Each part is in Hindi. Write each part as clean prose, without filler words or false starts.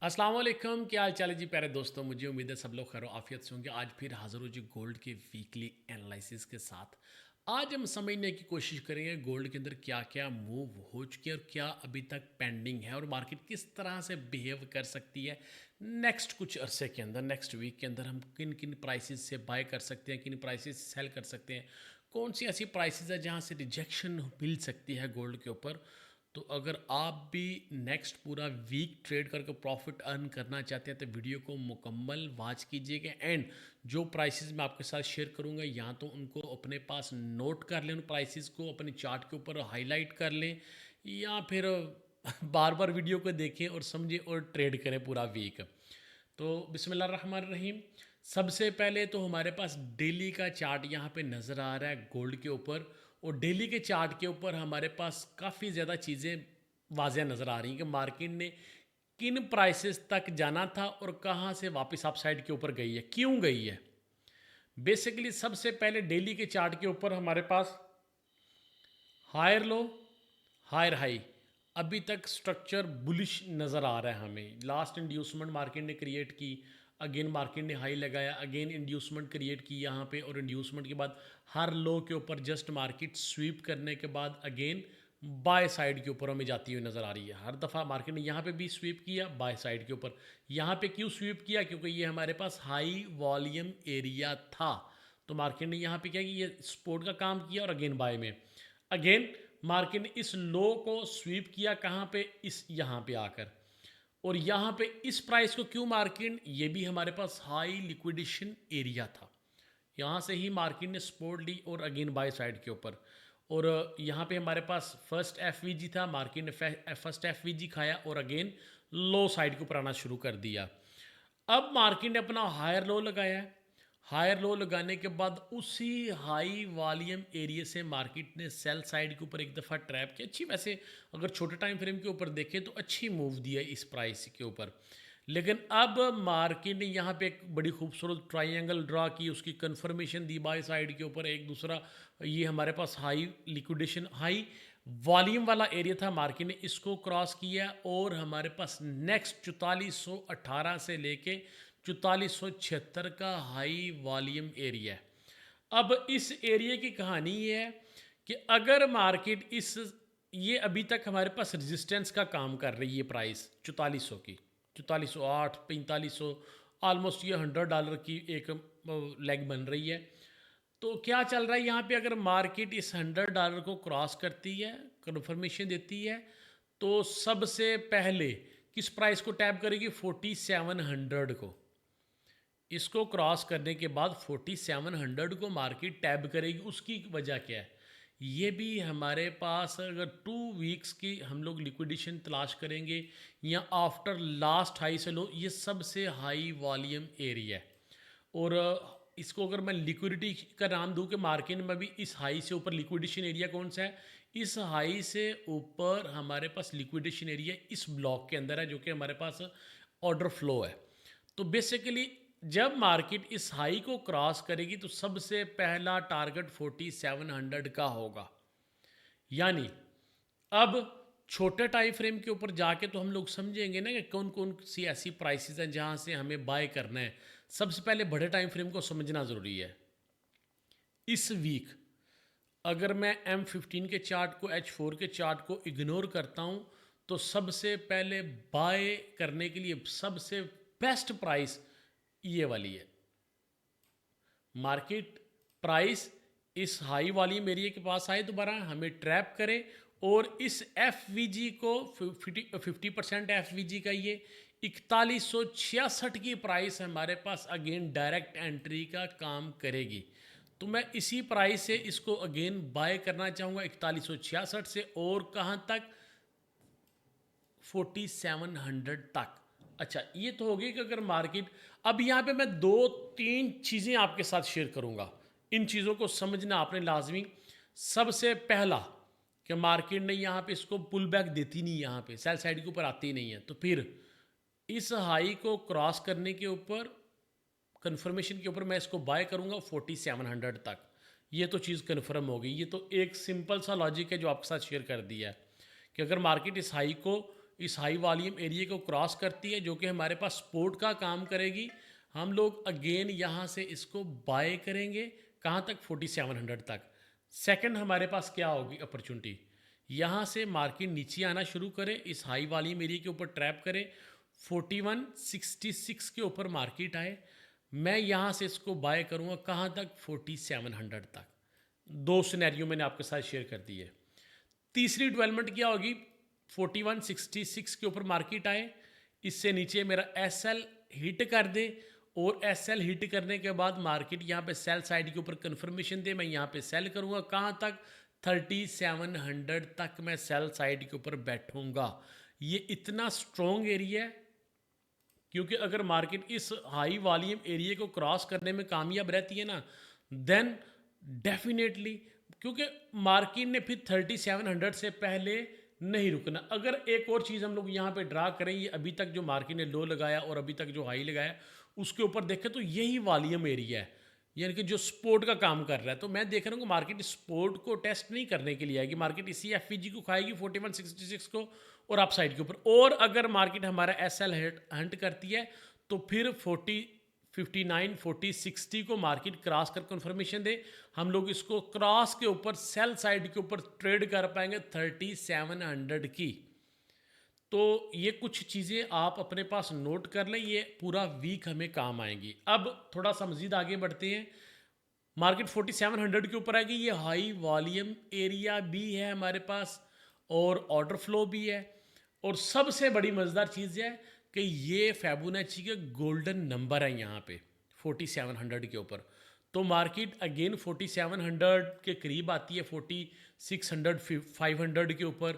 अस्सलाम वालेकुम, क्या हाल चाल है जी प्यारे दोस्तों। मुझे उम्मीद है सब लोग खैर आफियत से होंगे। आज फिर हाज़िर हो जी गोल्ड के वीकली एनालिसिस के साथ। आज हम समझने की कोशिश करेंगे गोल्ड के अंदर क्या क्या मूव हो चुके हैं और क्या अभी तक पेंडिंग है, और मार्केट किस तरह से बिहेव कर सकती है नेक्स्ट कुछ अरसे के अंदर, नेक्स्ट वीक के अंदर। हम किन किन प्राइसेस से बाय कर सकते हैं, किन प्राइसेस से सेल कर सकते हैं, कौन सी ऐसी प्राइसेस है जहाँ से रिजेक्शन मिल सकती है गोल्ड के ऊपर। तो अगर आप भी नेक्स्ट पूरा वीक ट्रेड करके प्रॉफिट अर्न करना चाहते हैं तो वीडियो को मुकम्मल वॉच कीजिएगा। एंड जो प्राइसेस मैं आपके साथ शेयर करूंगा, या तो उनको अपने पास नोट कर लें, उन प्राइसेस को अपने चार्ट के ऊपर हाईलाइट कर लें, या फिर बार बार वीडियो को देखें और समझें और ट्रेड करें पूरा वीक। तो बिस्मिल्लाह रहमान रहीम। सबसे पहले तो हमारे पास डेली का चार्ट यहाँ पे नज़र आ रहा है गोल्ड के ऊपर, और डेली के चार्ट के ऊपर हमारे पास काफ़ी ज़्यादा चीज़ें वाज़ह नज़र आ रही हैं कि मार्केट ने किन प्राइसेस तक जाना था और कहाँ से वापस अप साइड के ऊपर गई है, क्यों गई है। बेसिकली सबसे पहले डेली के चार्ट के ऊपर हमारे पास हायर लो, हायर हाई, अभी तक स्ट्रक्चर बुलिश नज़र आ रहा है हमें। लास्ट इंड्यूसमेंट मार्केट ने क्रिएट की, अगेन मार्केट ने हाई लगाया, अगेन इंड्यूसमेंट क्रिएट की यहाँ पे, और इंड्यूसमेंट के बाद हर लो के ऊपर जस्ट मार्केट स्वीप करने के बाद अगेन बाय साइड के ऊपर हमें जाती हुई नज़र आ रही है। हर दफ़ा मार्केट ने यहाँ पे भी स्वीप किया बाय साइड के ऊपर। यहाँ पे क्यों स्वीप किया? क्योंकि ये हमारे पास हाई वॉल्यूम एरिया था, तो मार्केट ने यहाँ पे क्या कि ये सपोर्ट का काम किया और अगेन बाय में अगेन मार्केट ने इस लो को स्वीप किया। कहाँ पे? इस यहाँ पे आकर। और यहाँ पे इस प्राइस को क्यों मार्केट, ये भी हमारे पास हाई लिक्विडेशन एरिया था, यहाँ से ही मार्केट ने सपोर्ट ली और अगेन बाय साइड के ऊपर। और यहाँ पे हमारे पास फर्स्ट एफ था, मार्केट ने फर्स्ट एफ खाया और अगेन लो साइड के ऊपर आना शुरू कर दिया। अब मार्केट ने अपना हायर लो लगाया है। हायर लो लगाने के बाद उसी हाई वॉल्यूम एरिया से मार्केट ने सेल साइड के ऊपर एक दफ़ा ट्रैप किया। अच्छी, वैसे अगर छोटे टाइम फ्रेम के ऊपर देखें तो अच्छी मूव दी है इस प्राइस के ऊपर। लेकिन अब मार्केट ने यहाँ पे एक बड़ी खूबसूरत ट्रायंगल ड्रा की, उसकी कंफर्मेशन दी बाय साइड के ऊपर। एक दूसरा ये हमारे पास हाई लिक्विडेशन, हाई वॉल्यूम वाला एरिया था, मार्केट ने इसको क्रॉस किया और हमारे पास नेक्स्ट 4418 से लेके 4476 का हाई वॉल्यूम एरिया है। अब इस एरिया की कहानी ये है कि अगर मार्केट इस, ये अभी तक हमारे पास रेजिस्टेंस का काम कर रही है प्राइस 4400 की, 4408, 4500, ऑलमोस्ट ये $100 की एक लेग बन रही है। तो क्या चल रहा है यहाँ पे? अगर मार्केट इस $100 को क्रॉस करती है, कंफर्मेशन देती है, तो सबसे पहले किस प्राइस को टैप करेगी? 4700 को। इसको क्रॉस करने के बाद 4700 को मार्केट टैब करेगी। उसकी वजह क्या है? ये भी हमारे पास अगर 2 वीक्स की हम लोग लिक्विडेशन तलाश करेंगे या आफ्टर लास्ट हाई से लो, ये सबसे हाई वॉल्यूम एरिया है। और इसको अगर मैं लिक्विडिटी का नाम दूं कि मार्केट में भी इस हाई से ऊपर लिक्विडेशन एरिया कौन सा है? इस हाई से ऊपर हमारे पास लिक्विडेशन एरिया इस ब्लॉक के अंदर है, जो कि हमारे पास ऑर्डर फ्लो है। तो बेसिकली जब मार्केट इस हाई को क्रॉस करेगी तो सबसे पहला टारगेट 4700 का होगा। यानी अब छोटे टाइम फ्रेम के ऊपर जाके तो हम लोग समझेंगे ना कि कौन कौन सी ऐसी प्राइसेस हैं जहां से हमें बाय करना है। सबसे पहले बड़े टाइम फ्रेम को समझना ज़रूरी है। इस वीक अगर मैं M15 के चार्ट को, H4 के चार्ट को इग्नोर करता हूं, तो सबसे पहले बाय करने के लिए सबसे बेस्ट प्राइस ये वाली है। मार्केट प्राइस इस हाई वॉल्यूम एरिया के पास आए, दोबारा हमें ट्रैप करे और इस एफ को 50% एफ का ये 4166 की प्राइस हमारे पास अगेन डायरेक्ट एंट्री का काम करेगी। तो मैं इसी प्राइस से इसको अगेन बाय करना चाहूँगा 4166 से, और कहाँ तक? 4700 तक। अच्छा, ये तो होगी कि अगर मार्केट, अब यहाँ पे मैं 2-3 चीज़ें आपके साथ शेयर करूँगा, इन चीज़ों को समझना आपने लाजमी। सबसे पहला कि मार्केट ने यहाँ पे इसको पुल बैक देती नहीं, यहाँ पे सेल साइड के ऊपर आती नहीं है, तो फिर इस हाई को क्रॉस करने के ऊपर, कंफर्मेशन के ऊपर मैं इसको बाय करूँगा 4700 तक। ये तो चीज़ कन्फर्म हो गई। ये तो एक सिंपल सा लॉजिक है जो आपके साथ शेयर कर दिया है कि अगर मार्केट इस हाई को इस हाई वॉल्यूम एरिया को क्रॉस करती है, जो कि हमारे पास सपोर्ट का काम करेगी। हम लोग अगेन यहाँ से इसको बाय करेंगे, कहाँ तक, 4700 तक। सेकंड हमारे पास क्या होगी अपॉर्चुनिटी, यहाँ से मार्केट नीचे आना शुरू करे, इस हाई वॉल्यूम एरिया के ऊपर ट्रैप करे, 4166 के ऊपर मार्केट आए, मैं यहाँ से इसको बाय करूँगा कहाँ तक, 4700 तक। दो सिनेरियो मैंने आपके साथ शेयर कर दी है। तीसरी डेवलपमेंट क्या होगी, 4166 के ऊपर मार्केट आए, इससे नीचे मेरा एसएल हिट कर दे, और एसएल हिट करने के बाद मार्केट यहाँ पे सेल साइड के ऊपर कंफर्मेशन दे, मैं यहाँ पे सेल करूँगा कहाँ तक, 3700 तक मैं सेल साइड के ऊपर बैठूंगा। ये इतना स्ट्रॉन्ग एरिया है, क्योंकि अगर मार्केट इस हाई वॉल्यूम एरिया को क्रॉस करने में कामयाब रहती है ना, देन डेफिनेटली, क्योंकि मार्केट ने फिर 3700 से पहले नहीं रुकना। अगर एक और चीज़ हम लोग यहाँ पे ड्रा करें, ये अभी तक जो मार्केट ने लो लगाया और अभी तक जो हाई लगाया उसके ऊपर देखें तो यही वॉल्यूम एरिया है, यानी कि जो सपोर्ट का काम कर रहा है। तो मैं देख रहा हूँ कि मार्केट सपोर्ट को टेस्ट नहीं करने के लिए आएगी, मार्केट इसी एफईजी को खाएगी 4166 को और अप साइड के ऊपर। और अगर मार्केट हमारा एसएल हंट करती है तो फिर 59, 40, 60 को मार्केट क्रॉस कर कंफर्मेशन दे, हम लोग इसको क्रॉस के ऊपर सेल साइड के ऊपर ट्रेड कर पाएंगे 3700 की। तो ये कुछ चीज़ें आप अपने पास नोट कर लें, ये पूरा वीक हमें काम आएंगी। अब थोड़ा सा मजीद आगे बढ़ते हैं, मार्केट 4700 के ऊपर आएगी, ये हाई वॉल्यूम एरिया भी है हमारे पास और ऑर्डर फ्लो भी है, और सबसे बड़ी मज़ेदार चीज़ है कि ये फिबोनाची के गोल्डन नंबर है यहाँ पे 4700 के ऊपर। तो मार्केट अगेन 4700 के करीब आती है, 4600 500 के ऊपर,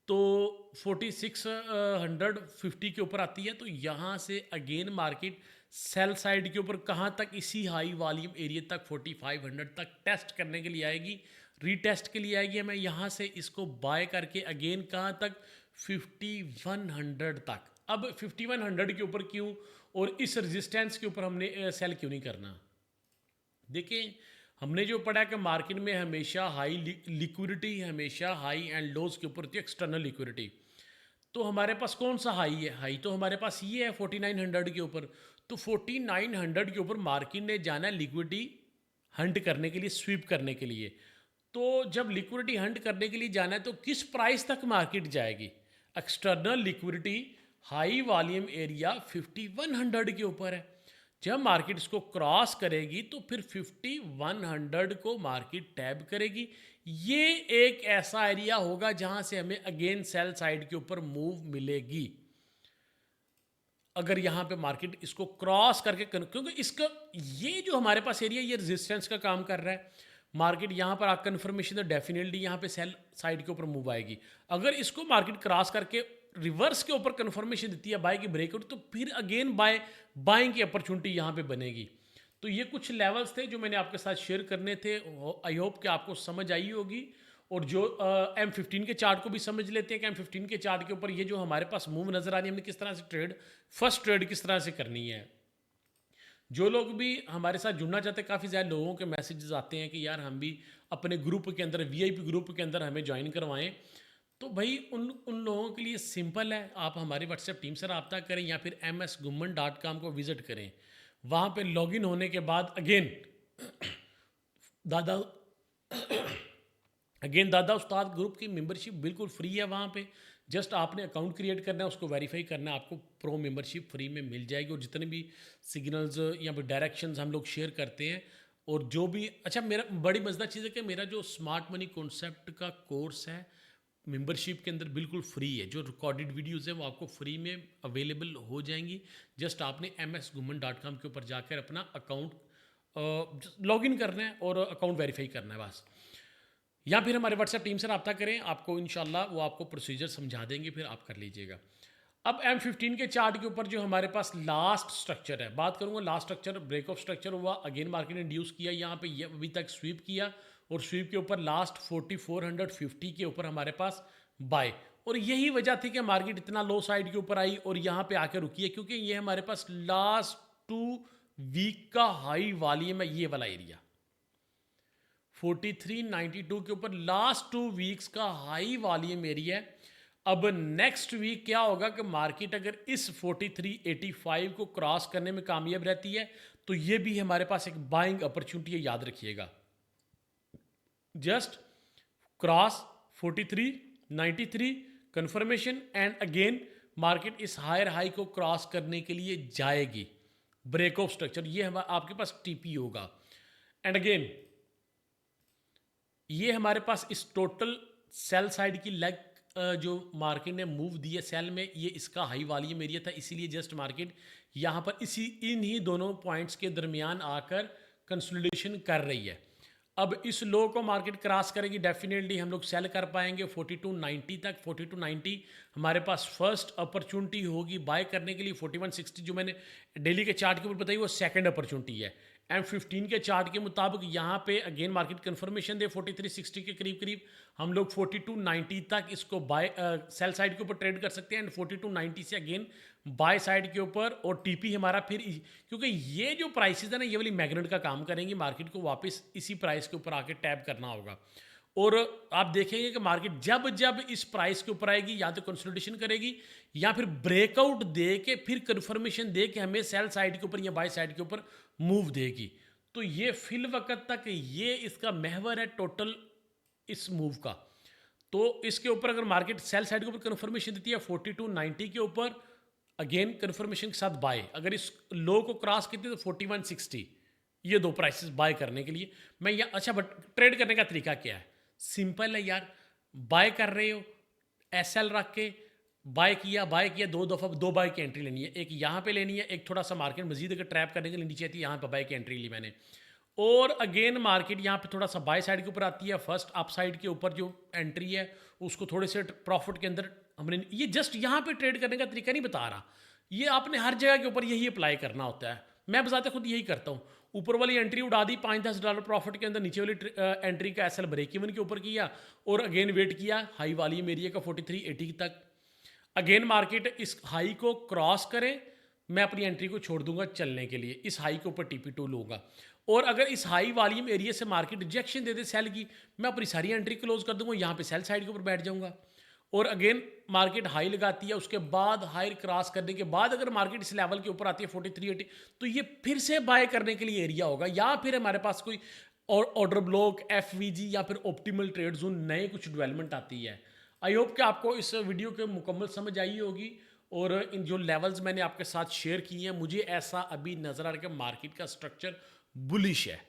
तो 4650 के ऊपर आती है। तो यहाँ से अगेन मार्केट सेल साइड के ऊपर कहाँ तक, इसी हाई वॉल्यूम एरिया तक 4500 तक टेस्ट करने के लिए आएगी, रीटेस्ट के लिए आएगी। मैं यहाँ से इसको बाय करके अगेन कहाँ तक, 5100 तक। अब 5100 के ऊपर क्यों, और इस रेजिस्टेंस के ऊपर हमने सेल क्यों नहीं करना। देखिए, हमने जो पढ़ा कि मार्केट में हमेशा हाई लिक्विडिटी, हमेशा हाई एंड लोज के ऊपर होती है, एक्सटर्नल लिक्विडिटी। तो हमारे पास कौन सा हाई है, हाई तो हमारे पास ये है 4900 के ऊपर। तो 4900 के ऊपर मार्केट ने जाना है लिक्विडिटी हंट करने के लिए, स्वीप करने के लिए। तो जब लिक्विडिटी हंट करने के लिए जाना है तो किस प्राइस तक मार्केट जाएगी, external liquidity high volume area 5100 के ऊपर है। जब मार्केट इसको क्रॉस करेगी तो फिर 5100 को मार्केट टैब करेगी। ये एक ऐसा एरिया होगा जहां से हमें अगेन सेल साइड के ऊपर मूव मिलेगी, अगर यहाँ पे मार्केट इसको क्रॉस करके, क्योंकि इसका ये जो हमारे पास एरिया ये रेजिस्टेंस का काम कर रहा है। मार्केट यहाँ पर आकर कन्फर्मेशन तो डेफिनेटली यहाँ पे सेल साइड के ऊपर मूव आएगी। अगर इसको मार्केट क्रॉस करके रिवर्स के ऊपर कन्फर्मेशन देती है बाय की ब्रेकआउट, तो फिर अगेन बाइंग की अपॉर्चुनिटी यहाँ पे बनेगी। तो ये कुछ लेवल्स थे जो मैंने आपके साथ शेयर करने थे। आई होप कि आपको समझ आई होगी। और जो M15 के चार्ट को भी समझ लेते हैं कि M15 के चार्ट के ऊपर ये जो हमारे पास मूव नज़र आ रही है, हमने किस तरह से फर्स्ट ट्रेड किस तरह से करनी है। जो लोग भी हमारे साथ जुड़ना चाहते हैं, काफ़ी ज़्यादा लोगों के मैसेजेस आते हैं कि यार हम भी अपने ग्रुप के अंदर, VIP ग्रुप के अंदर हमें ज्वाइन करवाएं। तो भाई उन लोगों के लिए सिंपल है, आप हमारी व्हाट्सएप टीम से रब्ता करें या फिर msgumman.com को विज़िट करें। वहाँ पे लॉगिन होने के बाद दादा उस्ताद ग्रुप की मेंबरशिप बिल्कुल फ्री है। वहाँ पे जस्ट आपने अकाउंट क्रिएट करना है, उसको वेरीफाई करना है, आपको प्रो मेंबरशिप फ्री में मिल जाएगी। और जितने भी सिग्नल्स या फिर डायरेक्शंस हम लोग शेयर करते हैं, और जो भी अच्छा, मेरा बड़ी मज़ेदार चीज़ है कि मेरा जो स्मार्ट मनी कॉन्सेप्ट का कोर्स है मेंबरशिप के अंदर बिल्कुल फ्री है। जो रिकॉर्डेड वीडियोस हैं वो आपको फ्री में अवेलेबल हो जाएंगी। जस्ट आपने msgumman.com के ऊपर जाकर अपना अकाउंट लॉगिन करना है और अकाउंट वेरीफाई करना है बस। या फिर हमारे व्हाट्सएप टीम से रब्ता करें, आपको इंशाल्लाह वो आपको प्रोसीजर समझा देंगे, फिर आप कर लीजिएगा। अब M15 के चार्ट के ऊपर जो हमारे पास लास्ट स्ट्रक्चर है, बात करूंगा last structure, break of structure हुआ, अगेन मार्केट ने इंड्यूस किया, यहाँ पे ये अभी तक स्वीप किया, और स्वीप के ऊपर लास्ट 4450 के ऊपर हमारे पास बाय। और यही वजह थी कि मार्केट इतना लो साइड के ऊपर आई और यहाँ पे आके रुकी है, क्योंकि ये हमारे पास लास्ट 2 वीक का हाई वॉल्यूम है, ये वाला एरिया 4392 के ऊपर लास्ट 2 वीक्स का हाई वॉल्यूम एरिया है। अब नेक्स्ट वीक क्या होगा कि मार्केट अगर इस 4385 को क्रॉस करने में कामयाब रहती है तो ये भी हमारे पास एक बाइंग अपॉर्चुनिटी है, याद रखिएगा। Just cross 4393 confirmation and again market इस हायर हाई को क्रॉस करने के लिए जाएगी। ब्रेक ऑफ स्ट्रक्चर ये आपके पास टीपी होगा एंड अगेन ये हमारे पास इस टोटल सेल साइड की लेग जो मार्केट ने मूव दी है सेल में, ये इसका हाई वॉल्यूम एरिया था, इसीलिए जस्ट मार्केट यहाँ पर इन्हीं दोनों पॉइंट्स के दरमियान आकर कंसोलिडेशन कर रही है। अब इस लो को मार्केट क्रॉस करेगी, डेफिनेटली हम लोग सेल कर पाएंगे 4290 तक। 4290 हमारे पास फर्स्ट अपॉर्चुनिटी होगी बाय करने के लिए। 4160 जो मैंने डेली के चार्ट के ऊपर बताई वो सेकंड अपॉर्चुनिटी है। M15 के चार्ट के मुताबिक यहाँ पे अगेन मार्केट कंफर्मेशन दे 4360 के करीब करीब, हम लोग 4290 तक इसको बाय सेल साइड के ऊपर ट्रेड कर सकते हैं एंड 4290 से अगेन बाय साइड के ऊपर। और टीपी हमारा फिर क्योंकि ये जो प्राइसेस है ना ये वाली मैग्नेट का काम करेंगी, मार्केट को वापस इसी प्राइस के ऊपर आके टैप करना होगा। और आप देखेंगे कि मार्केट जब जब इस प्राइस के ऊपर आएगी या तो कंसोलिडेशन करेगी या फिर ब्रेकआउट दे के फिर कंफर्मेशन दे के हमें सेल साइड के ऊपर या बाय साइड के ऊपर मूव देगी। तो ये फिल वक्त तक ये इसका महवर है टोटल इस मूव का। तो इसके ऊपर अगर मार्केट सेल साइड के ऊपर कंफर्मेशन देती है 4290 के ऊपर, अगेन कंफर्मेशन के साथ बाय, अगर इस लो को क्रॉस करती है तो 4160, ये दो प्राइसेस बाय करने के लिए मैं या अच्छा। बट ट्रेड करने का तरीका क्या है? सिंपल है यार, बाय कर रहे हो एसएल रख के बाय किया दो दफ़ा दो बाय की एंट्री लेनी है, एक यहाँ पे लेनी है, एक थोड़ा सा मार्केट मजीद अगर ट्रैप करने के लिए नीचे आती है यहाँ पे बाय की एंट्री ली मैंने। और अगेन मार्केट यहाँ पे थोड़ा सा बाय साइड के ऊपर आती है, फर्स्ट अप साइड के ऊपर जो एंट्री है उसको थोड़े से प्रॉफिट के अंदर हमने, ये जस्ट यहाँ पे ट्रेड करने का तरीका नहीं बता रहा, ये आपने हर जगह के ऊपर यही अप्लाई करना होता है। मैं बजाते खुद यही करता हूँ, ऊपर वाली एंट्री उड़ा दी $5-10 प्रॉफिट के अंदर, नीचे वाली एंट्री का एसएल ब्रेक इवन के ऊपर किया और अगेन वेट किया हाई वॉल्यूम एरिया का 4380 तक। अगेन मार्केट इस हाई को क्रॉस करे, मैं अपनी एंट्री को छोड़ दूंगा चलने के लिए, इस हाई के ऊपर TP2 लूंगा। और अगर इस हाई वॉल्यूम एरिया से market rejection they they sell की, मैं अपनी सारी एंट्री क्लोज कर दूंगा, यहाँ पे सेल साइड के ऊपर बैठ जाऊंगा। और अगेन मार्केट हाई लगाती है, उसके बाद हाई क्रॉस करने के बाद अगर मार्केट इस लेवल के ऊपर आती है 4380, तो ये फिर से बाय करने के लिए एरिया होगा, या फिर हमारे पास कोई और ऑर्डर ब्लॉक FVG या फिर ऑप्टिमल ट्रेड जोन नए कुछ डेवलपमेंट आती है। आई होप कि आपको इस वीडियो के मुकम्मल समझ आई होगी और इन जो लेवल्स मैंने आपके साथ शेयर किए हैं, मुझे ऐसा अभी नज़र आ रहा है कि मार्केट का स्ट्रक्चर बुलिश है।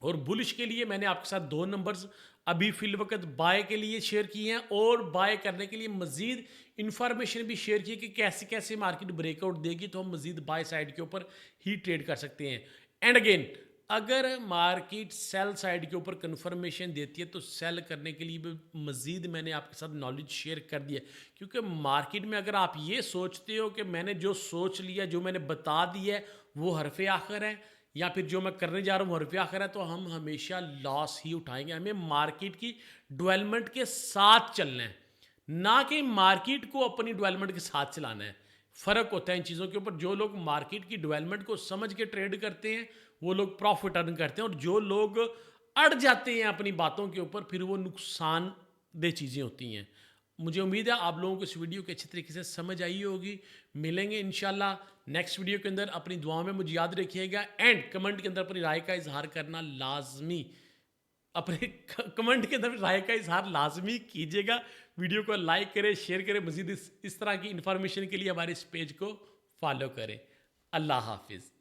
और बुलिश के लिए मैंने आपके साथ दो नंबर्स अभी फिल वक्त बाय के लिए शेयर किए हैं और बाय करने के लिए मजीद इंफॉर्मेशन भी शेयर की कि कैसे कैसे मार्केट ब्रेकआउट देगी तो हम मजीद बाय साइड के ऊपर ही ट्रेड कर सकते हैं। एंड अगेन अगर मार्केट सेल साइड के ऊपर कंफर्मेशन देती है तो सेल करने के लिए भी मजीद मैंने आपके साथ नॉलेज शेयर कर दिया, क्योंकि मार्केट में अगर आप ये सोचते हो कि मैंने जो सोच लिया जो मैंने बता दिया है वो हरफे आखिर है या फिर जो मैं करने जा रहा हूँ हरफे आखिर है, तो हम हमेशा लॉस ही उठाएंगे। हमें मार्केट की डेवलपमेंट के साथ चलना है, ना कि मार्केट को अपनी डेवलपमेंट के साथ चलाना है। फ़र्क होता है इन चीज़ों के ऊपर। जो लोग मार्केट की डेवलपमेंट को समझ के ट्रेड करते हैं वो लोग प्रॉफिट अर्न करते हैं, और जो लोग अड़ जाते हैं अपनी बातों के ऊपर फिर वो नुकसानदेह चीज़ें होती हैं। मुझे उम्मीद है आप लोगों को इस वीडियो को अच्छी तरीके से समझ आई होगी। मिलेंगे इंशाल्लाह नेक्स्ट वीडियो के अंदर। अपनी दुआओं में मुझे याद रखिएगा एंड कमेंट के अंदर अपनी राय का इजहार करना लाजमी, अपने कमेंट के अंदर राय का इजहार लाजमी कीजिएगा। वीडियो को लाइक करें, शेयर करें, मजीद इस तरह की इंफॉर्मेशन के लिए हमारे इस पेज को फॉलो करें। अल्लाह हाफिज़।